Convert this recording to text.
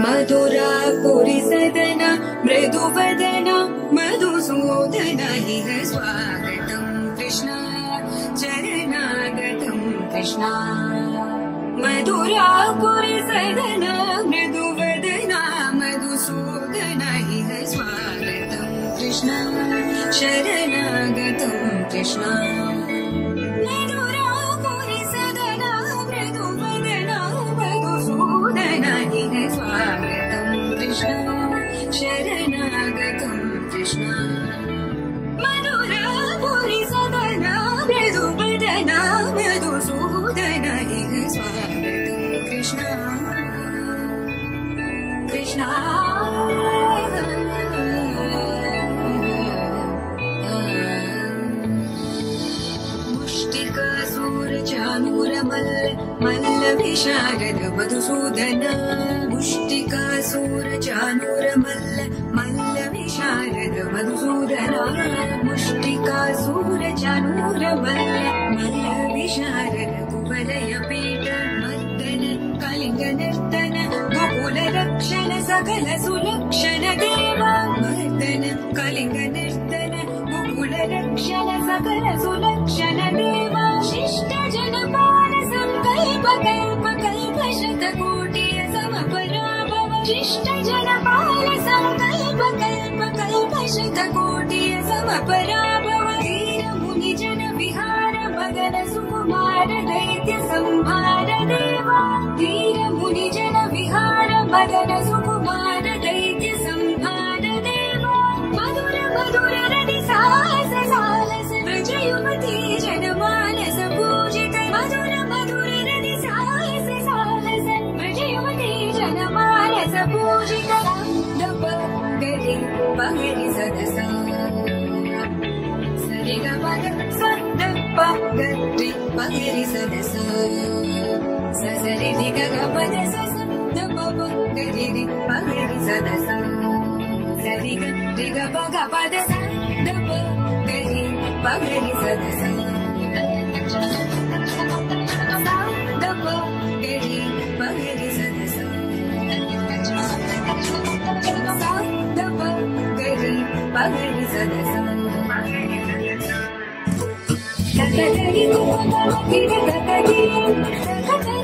मधुरापुरी सदन मृदुवदन मधुसूदन इह स्वागतं कृष्ण चरणागतं कृष्ण मधुरापुरी सदन मृदुवदन मधुसूदन इह स्वागतं कृष्ण शरणागतं कृष्ण मधुरापुरी सदन मृदुवदन मधुसूदन इह स्वागतं कृष्ण शरणागतं कृष्ण मधुरापुरी सदन मृदुवदन मधुसूदन इह स्वागतं कृष्ण कृष्ण मुष्टिकासूरचानूरमल्ल मल्लविशारद मधुसूदन मुष्टिकासूरचानूरमल्ल मल्लविशारद मधुसूदन मुष्टिकासूरचानूरमल्ल मल्लविशारद कुवलयपीठ मर्दन कलिङ्गनर्तन गोकुलरक्षण सकल सुलक्षण देवा मर्दन कलिङ्गनर्तन गोकुलरक्षण सकल सुलक्षण देवा शिष्ट जनपाल संकल्प कल्प कल्प शतकोटिय समपराभव शिष्ट जनपाल संकल्प कल्प कल्प शतकोटिय समपराभव धीर मुनि जन विहार मगन सुकुमार दैत्य संहार देवा धीर मुनि जन विहार मगन सुकुमार दैत्य संहार देवा मधुर मधुर रति साहस सालस ब्रज युवती जनमानस पूजित मधुर मधुर रति साहस सालस ब्रज युवती जनमानस पूजित दप गरि पगरि सदसा सरि ग पद सदप गरि पगरि सदसा ससरि दि ग पद सस दप गरि पगरि सदसा सरि ग रि ग ग पद स दप गरि पगरि सदसा दप गरि पगरि सदसा दप गरि पगरि सदसा तकदरि तकदि तकदि